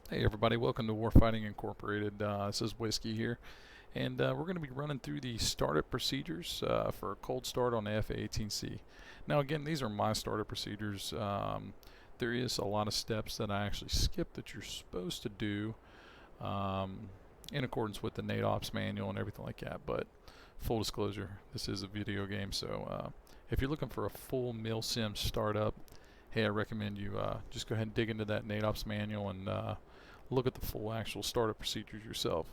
Hey everybody, welcome to Warfighting Incorporated. This is Whiskey here, and we're going to be running through the startup procedures for a cold start on the A18C. Now again, these are my startup procedures. There is a lot of steps that I actually skip that you're supposed to do in accordance with the NATOPS manual and everything like that, but full disclosure, this is a video game, so if you're looking for a full MilSim startup, hey, I recommend you just go ahead and dig into that NATOPS manual and look at the full actual startup procedures yourself.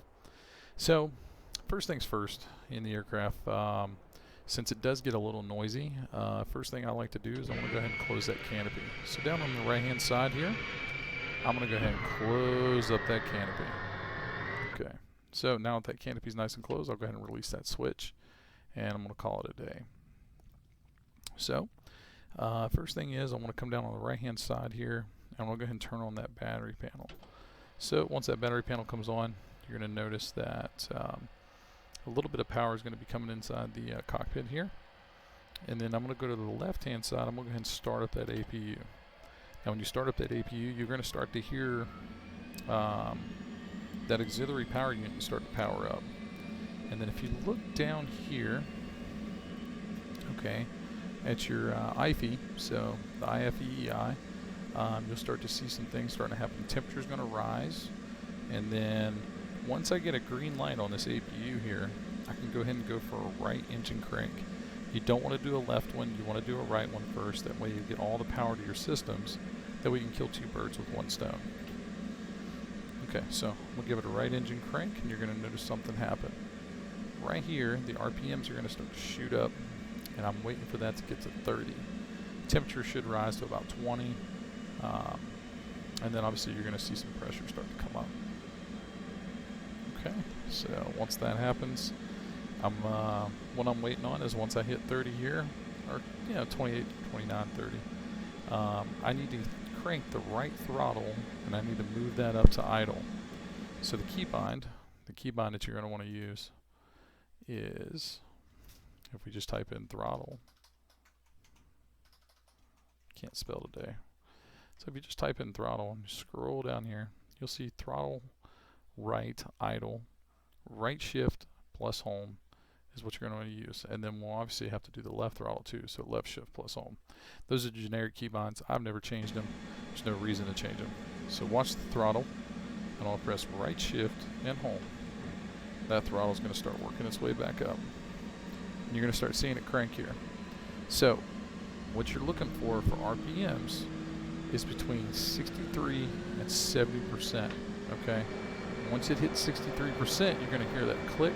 So, first things first in the aircraft, since it does get a little noisy, first thing I like to do is I'm going to go ahead and close that canopy. So down on the right hand side here, I'm going to go ahead and close up that canopy. Okay, so now that canopy is nice and closed, I'll go ahead and release that switch, and I'm going to call it a day. So, first thing is I'm going to come down on the right hand side here, and I'm going to go ahead and turn on that battery panel. So once that battery panel comes on, you're going to notice that a little bit of power is going to be coming inside the cockpit here. And then I'm going to go to the left hand side, I'm going to go ahead and start up that APU. Now when you start up that APU, you're going to start to hear that auxiliary power unit start to power up. And then if you look down here, okay, at your IFE, so the IFEEI, you'll start to see some things starting to happen. The temperature is going to rise, and then once I get a green light on this APU here, I can go ahead and go for a right engine crank. You don't want to do a left one, you want to do a right one first. That way you get all the power to your systems. That way you can kill two birds with one stone. Okay, so we'll give it a right engine crank, and you're going to notice something happen. Right here, the RPMs are going to start to shoot up, and I'm waiting for that to get to 30. Temperature should rise to about 20. And then obviously you're going to see some pressure start to come up. Okay, so once that happens, what I'm waiting on is once I hit 30 here, or 28, 29, 30, I need to crank the right throttle, and I need to move that up to idle. So the keybind that you're going to want to use is, if we just type in throttle, can't spell today. So if you just type in throttle and scroll down here, you'll see throttle, right, idle, right shift plus home is what you're going to want to use. And then we'll obviously have to do the left throttle too, so left shift plus home. Those are generic keybinds. I've never changed them. There's no reason to change them. So watch the throttle, and I'll press right shift and home. That throttle is going to start working its way back up. And you're going to start seeing it crank here. So what you're looking for RPMs is between 63 and 70%, okay? Once it hits 63%, you're going to hear that click,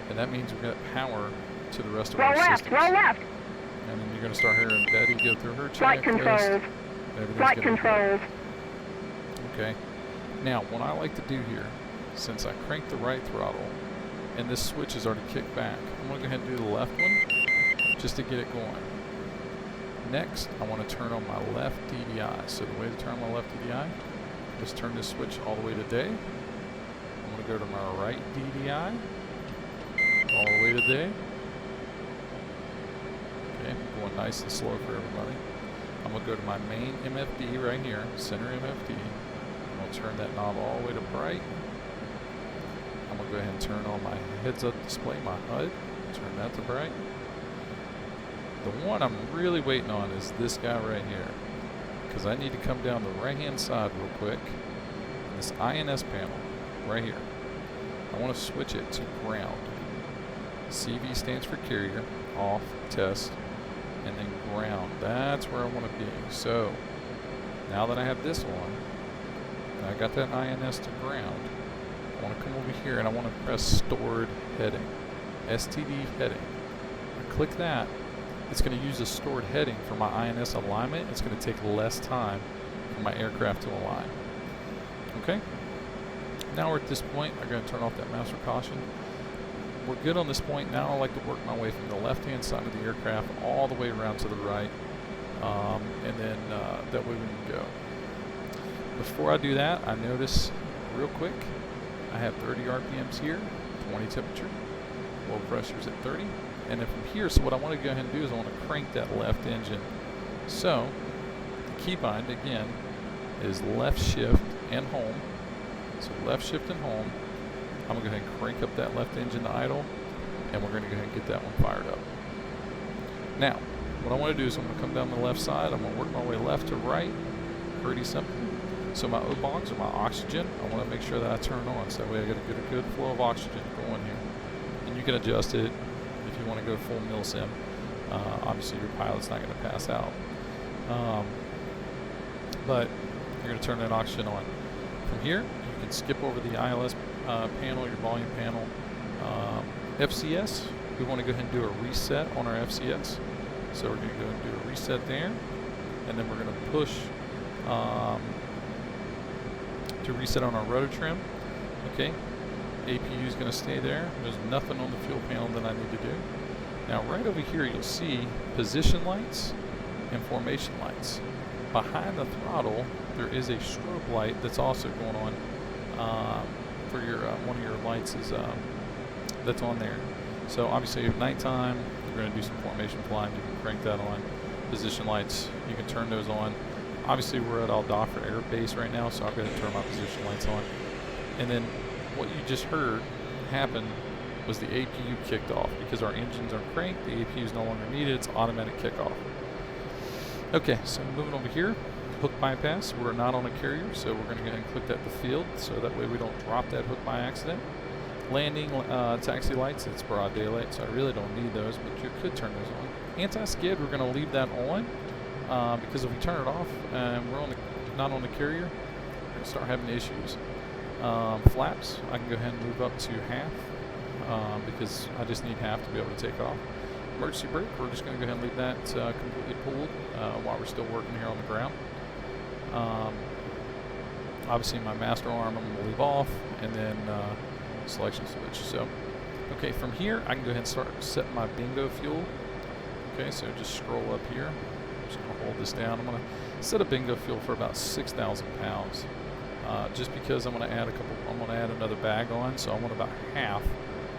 and that means we've got power to the rest of our systems. Roll left. And then you're going to start hearing Betty go through her checklist. Flight controls. Flight controls. Okay. Now, what I like to do here, since I cranked the right throttle, and this switch is already kicked back, I'm going to go ahead and do the left one, just to get it going. Next, I want to turn on my left DDI. So the way to turn on my left DDI, just turn this switch all the way to day. I'm going to go to my right DDI, all the way to day. Okay, going nice and slow for everybody. I'm going to go to my main MFD right here, center MFD. I'm going to turn that knob all the way to bright. I'm going to go ahead and turn on my heads-up display, my HUD, turn that to bright. The one I'm really waiting on is this guy right here, because I need to come down the right hand side real quick, and this INS panel right here, I want to switch it to ground. CV stands for carrier, off, test, and then ground. That's where I want to be. So now that I have this on, and I got that INS to ground, I want to come over here and I want to press stored heading, STD heading. I click that. It's going to use a stored heading for my INS alignment. It's going to take less time for my aircraft to align. Okay? Now we're at this point. I'm going to turn off that master caution. We're good on this point. Now I like to work my way from the left-hand side of the aircraft all the way around to the right. And then that way we can go. Before I do that, I notice real quick, I have 30 RPMs here, 20 temperature, low pressure's at 30. And then from here, so what I want to go ahead and do is I want to crank that left engine. So the keybind again is left shift and home. So left shift and home. I'm going to go ahead and crank up that left engine to idle, and we're going to go ahead and get that one fired up. Now, what I want to do is I'm going to come down the left side. I'm going to work my way left to right. Pretty simple. So my O-box, or my oxygen, I want to make sure that I turn on, so that way I get a good flow of oxygen going here. And you can adjust it if you want to go full milsim. Obviously your pilot's not going to pass out. But you're going to turn that oxygen on. From here, you can skip over the ILS panel, your volume panel. FCS, we want to go ahead and do a reset on our FCS. So we're going to go and do a reset there. And then we're going to push to reset on our rotor trim. Okay, APU is going to stay there. There's nothing on the fuel panel that I need to do. Now right over here you'll see position lights and formation lights. Behind the throttle there is a strobe light that's also going on for your one of your lights is that's on there. So obviously if nighttime you're going to do some formation flying, you can crank that on. Position lights, you can turn those on. Obviously we're at Al-Dhafra Air Base right now, so I'm going to turn my position lights on. And then what you just heard happen was the APU kicked off. Because our engines are cranked, the APU is no longer needed, it's automatic kickoff. Okay, so moving over here, hook bypass. We're not on a carrier, so we're going to go ahead and click that to field, so that way we don't drop that hook by accident. Landing taxi lights, it's broad daylight, so I really don't need those, but you could turn those on. Anti-skid, we're going to leave that on, because if we turn it off and we're not on the carrier, we're going to start having issues. Flaps, I can go ahead and move up to half, because I just need half to be able to take off. Emergency brake, we're just going to go ahead and leave that completely pulled while we're still working here on the ground. Obviously my master arm I'm going to leave off, and then selection switch. So, okay, from here I can go ahead and start setting my bingo fuel. Okay, so just scroll up here. I'm just going to hold this down. I'm going to set a bingo fuel for about 6,000 pounds. Just because I'm going to add another bag on, so I want about half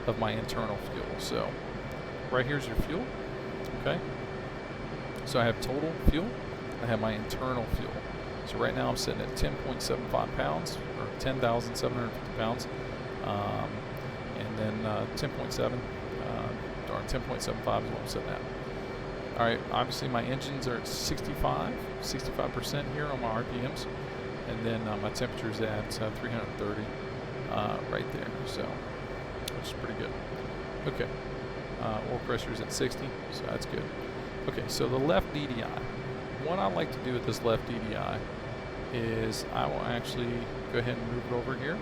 of my internal fuel. So right here's your fuel. Okay, so I have total fuel, I have my internal fuel. So right now I'm sitting at 10.75 pounds, or 10,750 pounds, and then 10.7 or 10.75 is what I'm sitting at. All right, obviously my engines are at 65% here on my RPMs, and then my temperature is at 330 right there, so which is pretty good. Okay, oil pressure is at 60, so that's good. Okay, so the left DDI. What I like to do with this left DDI is I will actually go ahead and move it over here.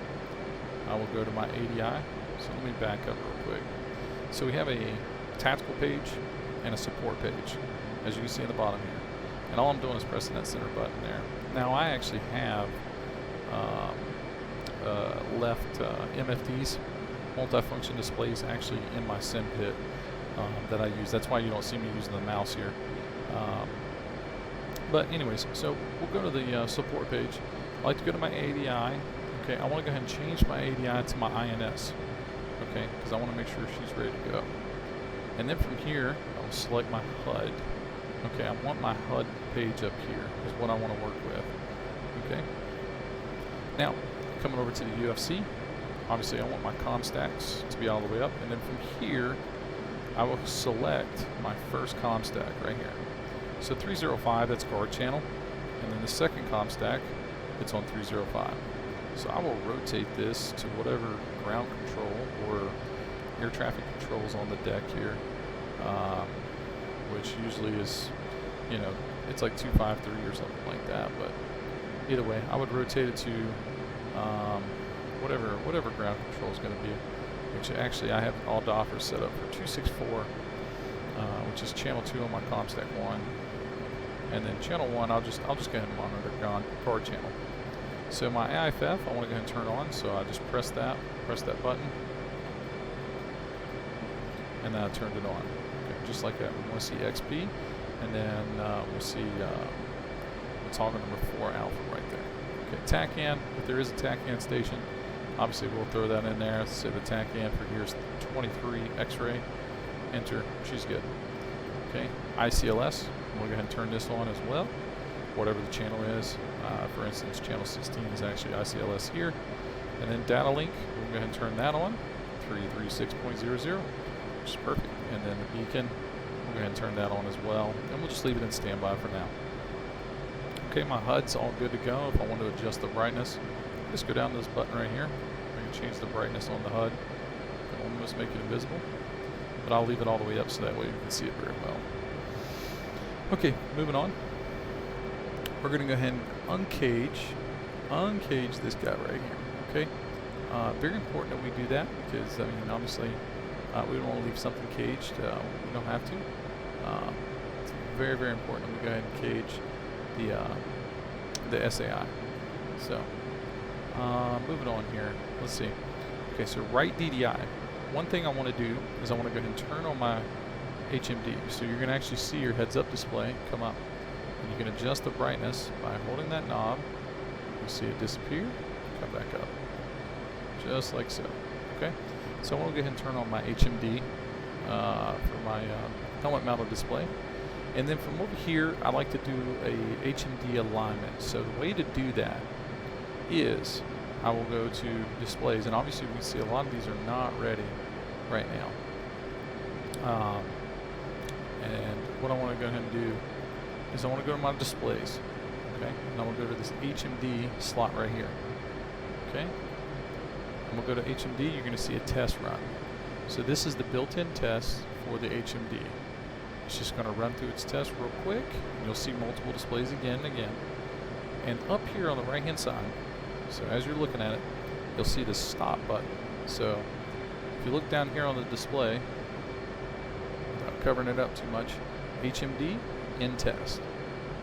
I will go to my ADI. So let me back up real quick. So we have a tactical page and a support page, as you can see in the bottom here. And all I'm doing is pressing that center button there. Now I actually have left MFDs, multifunction displays, actually in my sim pit that I use. That's why you don't see me using the mouse here. But anyways, so we'll go to the support page. I like to go to my ADI. Okay, I want to go ahead and change my ADI to my INS. Okay, because I want to make sure she's ready to go. And then from here, I will select my HUD. Okay, I want my HUD page up here is what I want to work with. Okay. Now, coming over to the UFC, obviously I want my comm stacks to be all the way up. And then from here, I will select my first comm stack right here. So 305, that's guard channel. And then the second comm stack, it's on 305. So I will rotate this to whatever ground control or air traffic controls on the deck here, which usually is, you know, it's like 253 or something like that. But either way, I would rotate it to whatever ground control is going to be. Which actually I have Al-Dhafra set up for 264, which is channel 2 on my comm stack 1, and then channel 1 I'll just go ahead and monitor guard channel. So my AIFF I want to go ahead and turn on, so I just press that button, and then I turned it on. Okay, just like that. We want to see XP, and then we'll see toggle number 4 alpha right there. Okay, TACAN, if there is a TACAN station, obviously we'll throw that in there. So the TACAN for here's 23 X-ray. Enter. She's good. Okay. ICLS. We'll go ahead and turn this on as well. whatever the channel is. For instance, channel 16 is actually ICLS here. And then data link, we'll go ahead and turn that on, 336.00, which is perfect. And then the beacon, we'll go ahead and turn that on as well. And we'll just leave it in standby for now. Okay, my HUD's all good to go. If I want to adjust the brightness, just go down to this button right here. I can change the brightness on the HUD. I can almost make it invisible. But I'll leave it all the way up so that way you can see it very well. Okay, moving on. We're going to go ahead and uncage this guy right here. Okay, very important that we do that because I mean obviously we don't want to leave something caged. We don't have to. It's very, very important that we go ahead and cage the SAI. So moving on here, let's see. Okay, so right DDI. One thing I want to do is I want to go ahead and turn on my HMD. So you're going to actually see your heads-up display come up. And you can adjust the brightness by holding that knob. You'll see it disappear, come back up. Just like so. Okay? So I want to go ahead and turn on my HMD for my helmet mounted display. And then from over here, I like to do a HMD alignment. So the way to do that is I will go to displays, and obviously we see a lot of these are not ready right now. And what I want to go ahead and do is I want to go to my displays, okay? And I will go to this HMD slot right here, okay? And we'll go to HMD, you're going to see a test run. So this is the built-in test for the HMD. It's just going to run through its test real quick. And you'll see multiple displays again and again. And up here on the right-hand side, so as you're looking at it, you'll see the stop button. So if you look down here on the display, without covering it up too much, HMD in test.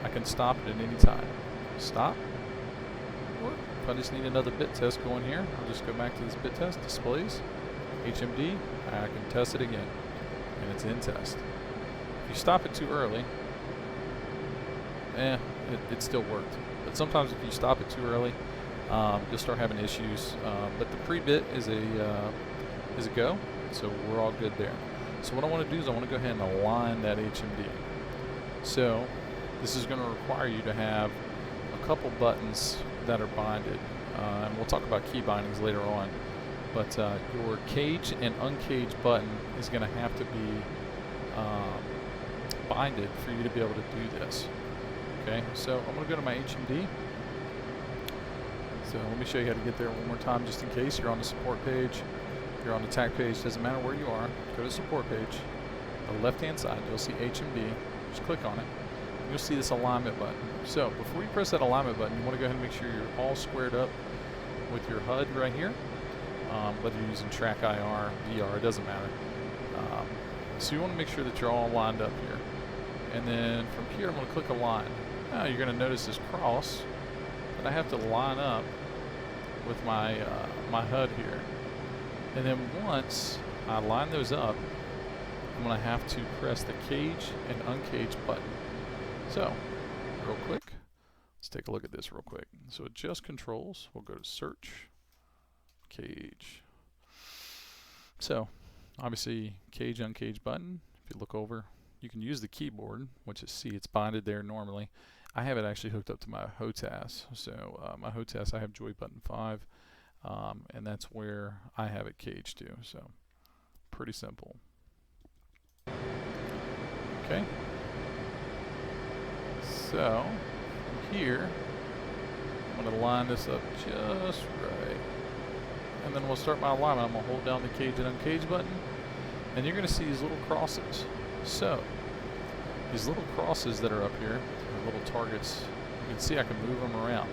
I can stop it at any time. Stop. Or if I just need another bit test going here, I'll just go back to this bit test, displays, HMD, I can test it again. And it's in test. If you stop it too early, it still worked. But sometimes if you stop it too early, you'll start having issues. But the pre-bit is a go, so we're all good there. So what I want to do is I want to go ahead and align that HMD. So this is going to require you to have a couple buttons that are binded, and we'll talk about key bindings later on. But your cage and uncage button is going to have to be binded for you to be able to do this. Okay, so I'm going to go to my HMD. So let me show you how to get there one more time, just in case you're on the support page. If you're on the TAC page, doesn't matter where you are. Go to the support page. On the left-hand side, you'll see HMD. Just click on it. You'll see this alignment button. So before you press that alignment button, you want to go ahead and make sure you're all squared up with your HUD right here. Whether you're using track IR, VR, it doesn't matter. So you want to make sure that you're all lined up here. And then from here, I'm going to click Align. Now you're going to notice this cross that I have to line up with my my HUD here. And then once I line those up, I'm going to have to press the cage and uncage button. So, real quick, let's take a look at this real quick. So adjust controls, we'll go to search, cage. So, obviously, cage, uncage button. If you look over, you can use the keyboard, which is C, it's binded there normally. I have it actually hooked up to my HOTAS. So my HOTAS, I have joy button 5, and that's where I have it caged to. So pretty simple. Okay. So from here, I'm going to line this up just right. And then we'll start my alignment. I'm going to hold down the cage and uncage button, and you're going to see these little crosses. So these little crosses that are up here, little targets, you can see I can move them around.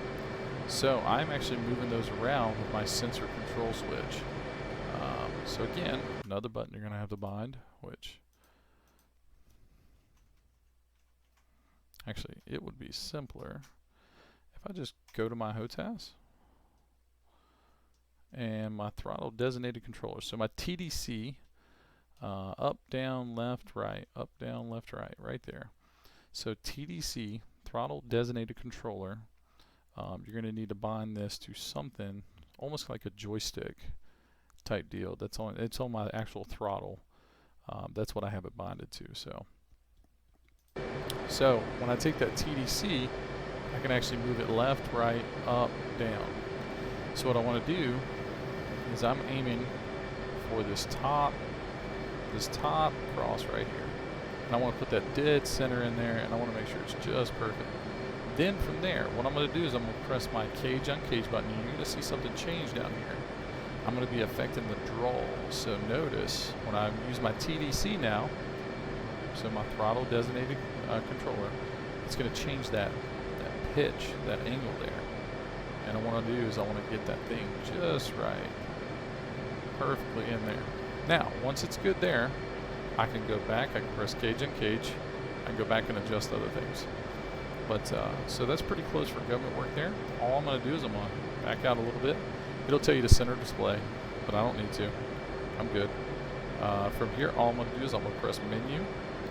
So I'm actually moving those around with my sensor control switch. So again, another button you're going to have to bind, which actually it would be simpler if I just go to my HOTAS and my throttle designated controller. So my TDC, up, down, left, right, up, down, left, right there. So TDC, throttle designated controller, you're going to need to bind this to something almost like a joystick type deal. That's on, it's on my actual throttle. That's what I have it binded to. So when I take that TDC I can actually move it left, right, up, down. So what I want to do is I'm aiming for this top cross right here. And I want to put that dead center in there, and I want to make sure it's just perfect. Then from there, what I'm going to do is I'm going to press my cage uncage button, and you're going to see something change down here. I'm going to be affecting the draw. So notice when I use my TDC now, so my throttle designated controller, it's going to change that pitch, that angle there. And what I want to do is I want to get that thing just right, perfectly in there. Now, once it's good there, I can go back, I can press cage uncage, I can go back and adjust other things. But, so that's pretty close for government work there. All I'm going to do is I'm going to back out a little bit. It'll tell you to center display, but I don't need to. I'm good. From here, all I'm going to do is I'm going to press menu,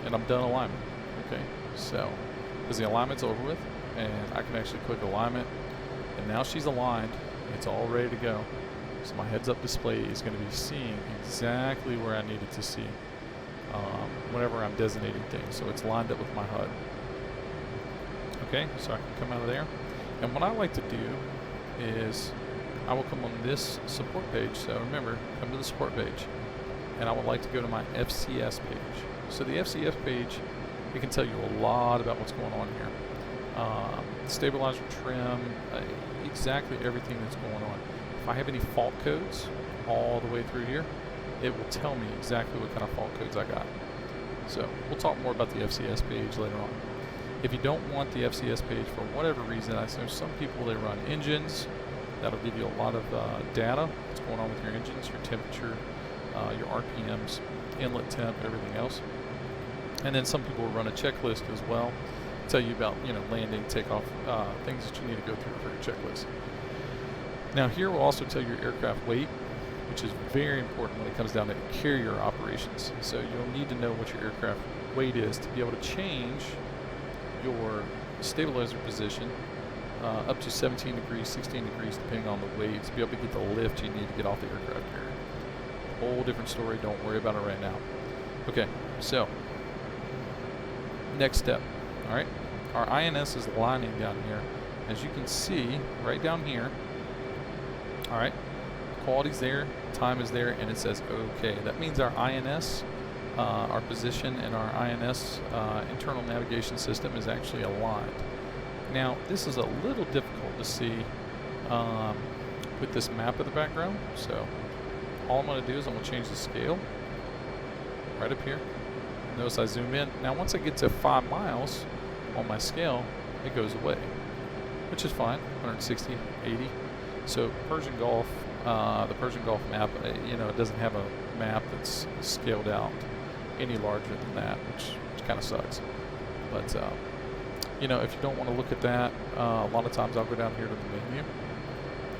and I'm done alignment. Okay, so, because the alignment's over with, and I can actually click alignment, and now she's aligned. It's all ready to go. So my heads-up display is going to be seeing exactly where I need it to see whenever I'm designating things. So it's lined up with my HUD. Okay, so I can come out of there. And what I like to do is I will come on this support page. So remember, come to the support page. And I would like to go to my FCS page. So the FCS page, it can tell you a lot about what's going on here. Stabilizer trim, exactly everything that's going on. If I have any fault codes all the way through here, it will tell me exactly what kind of fault codes I got. So we'll talk more about the FCS page later on. If you don't want the FCS page for whatever reason, I know some people, they run engines. That'll give you a lot of data, what's going on with your engines, your temperature, your RPMs, inlet temp, everything else. And then some people will run a checklist as well, tell you about, you know, landing, takeoff, things that you need to go through for your checklist. Now here we'll also tell your aircraft weight, which is very important when it comes down to carrier operations. So you'll need to know what your aircraft weight is to be able to change your stabilizer position up to 17 degrees, 16 degrees, depending on the weight, to be able to get the lift you need to get off the aircraft carrier. Whole different story, don't worry about it right now. Okay, so next step, all right? Our INS is lining down here. As you can see, right down here, all right, quality's there, time is there, and it says okay. That means our INS, our position and our INS internal navigation system is actually aligned. Now, this is a little difficult to see with this map of the background, so all I'm going to do is I'm going to change the scale right up here. Notice I zoom in. Now, once I get to 5 miles on my scale, it goes away, which is fine, 160, 80. So Persian Gulf, the Persian Gulf map, you know, it doesn't have a map that's scaled out any larger than that, which kind of sucks. But, you know, if you don't want to look at that, a lot of times I'll go down here to the menu.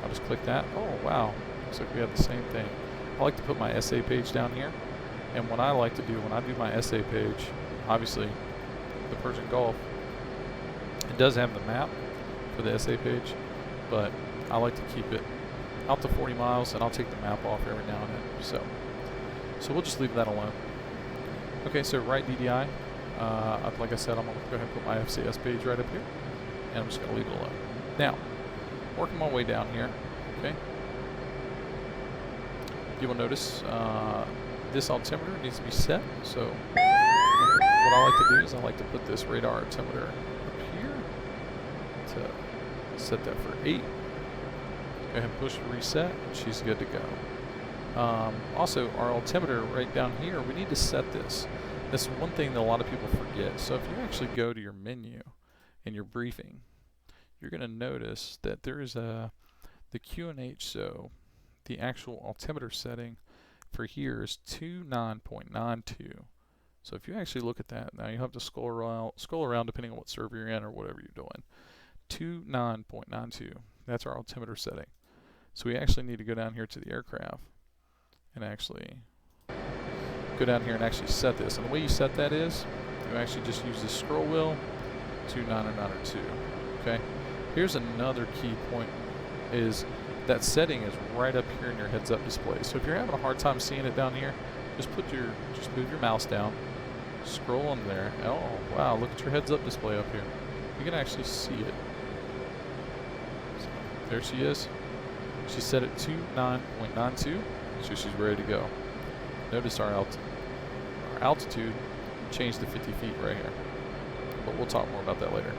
I'll just click that. Oh, wow. Looks like we have the same thing. I like to put my SA page down here. And what I like to do when I do my SA page, obviously, the Persian Gulf, it does have the map for the SA page, but I like to keep it out to 40 miles, and I'll take the map off every now and then. So we'll just leave that alone. Okay, so right DDI, like I said, I'm going to go ahead and put my FCS page right up here, and I'm just going to leave it alone. Now, working my way down here, okay, you will notice this altimeter needs to be set. So what I like to do is I like to put this radar altimeter up here to set that for 8. Go ahead and push reset, and she's good to go. Also, our altimeter right down here, we need to set this. That's one thing that a lot of people forget. So if you actually go to your menu in your briefing, you're going to notice that there is the QNH, so the actual altimeter setting for here is 29.92. So if you actually look at that, now you have to scroll around depending on what server you're in or whatever you're doing. 29.92, that's our altimeter setting. So we actually need to go down here to the aircraft and actually go down here and actually set this. And the way you set that is you actually just use the scroll wheel to 902. Okay. Here's another key point is that setting is right up here in your heads-up display. So if you're having a hard time seeing it down here, just move your mouse down, scroll on there. Oh wow, look at your heads-up display up here. You can actually see it There she is. She's set at 29.92, so she's ready to go. Notice our altitude changed to 50 feet right here, but we'll talk more about that later.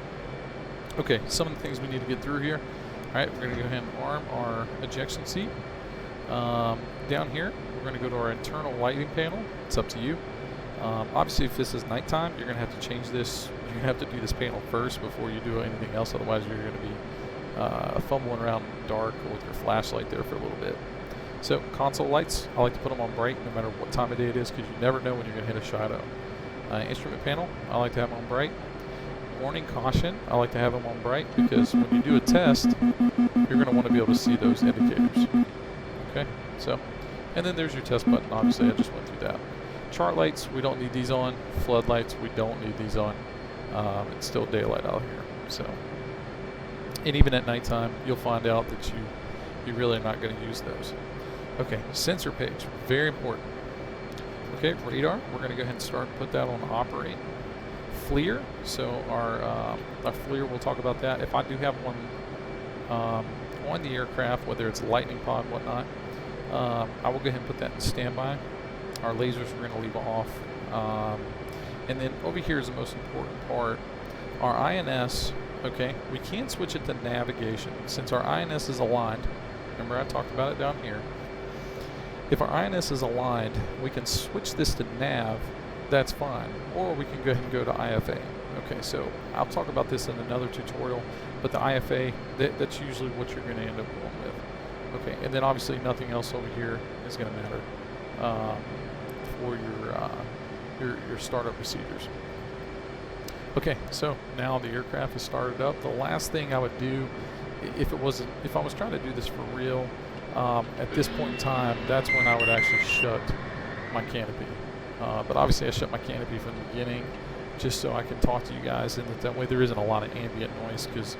Okay, some of the things we need to get through here. All right, we're going to go ahead and arm our ejection seat. Down here, we're going to go to our internal lighting panel. It's up to you. Obviously, if this is nighttime, you're going to have to change this. You're going to have to do this panel first before you do anything else. Otherwise, you're going to be fumbling around in the dark with your flashlight there for a little bit. So, console lights, I like to put them on bright no matter what time of day it is, because you never know when you're going to hit a shadow. Instrument panel, I like to have them on bright. Warning caution, I like to have them on bright, because when you do a test, you're going to want to be able to see those indicators. Okay, so, and then there's your test button. Obviously, I just went through that. Chart lights, we don't need these on. Floodlights, we don't need these on. It's still daylight out here, so. And even at nighttime, you'll find out that you really are not going to use those. Okay, sensor page, very important. Okay, radar, we're going to go ahead and start and put that on operate. FLIR, so our FLIR, we'll talk about that. If I do have one on the aircraft, whether it's a lightning pod, whatnot, I will go ahead and put that in standby. Our lasers we're going to leave off. And then over here is the most important part. Our INS, okay, we can switch it to navigation. Since our INS is aligned, remember I talked about it down here. If our INS is aligned, we can switch this to nav, that's fine. Or we can go ahead and go to IFA. Okay, so I'll talk about this in another tutorial, but the IFA, that's usually what you're going to end up going with. Okay, and then obviously nothing else over here is going to matter for your startup procedures. Okay, so now the aircraft is started up. The last thing I would do, if I was trying to do this for real, at this point in time, that's when I would actually shut my canopy. But obviously I shut my canopy from the beginning just so I can talk to you guys, and that way there isn't a lot of ambient noise, because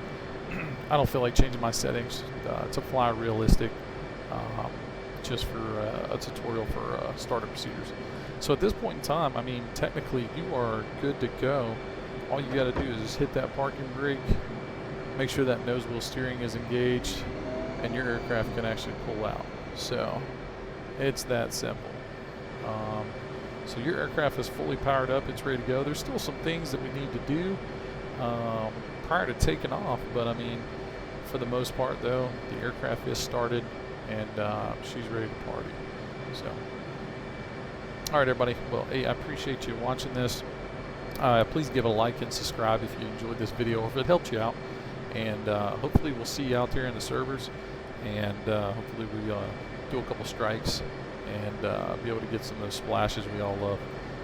I don't feel like changing my settings to fly realistic just for a tutorial for startup procedures. So at this point in time, I mean, technically you are good to go. All you got to do is just hit that parking brake, make sure that nose wheel steering is engaged, and your aircraft can actually pull out. So it's that simple. So your aircraft is fully powered up, it's ready to go. There's still some things that we need to do prior to taking off, but I mean, for the most part though, the aircraft is started and she's ready to party. So, all right, everybody. Well, hey, I appreciate you watching this. Please give it a like and subscribe if you enjoyed this video, or if it helped you out. And hopefully we'll see you out there in the servers, and hopefully we do a couple strikes and be able to get some of those splashes we all love.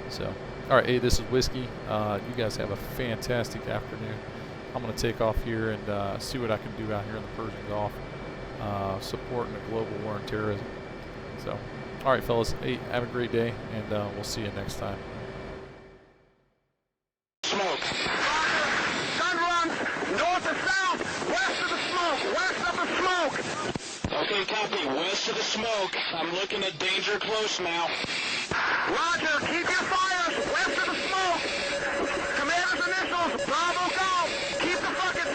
So, all right, hey, this is Whiskey. You guys have a fantastic afternoon. I'm going to take off here and see what I can do out here in the Persian Gulf, supporting the global war on terrorism. So, all right, fellas, hey, have a great day, and we'll see you next time. Smoke. Gun runs north and south, west of the smoke, west of the smoke. Okay, copy, west of the smoke. I'm looking at danger close now. Roger, keep your fires west of the smoke. Commander's initials, Bravo Golf. Keep the fucking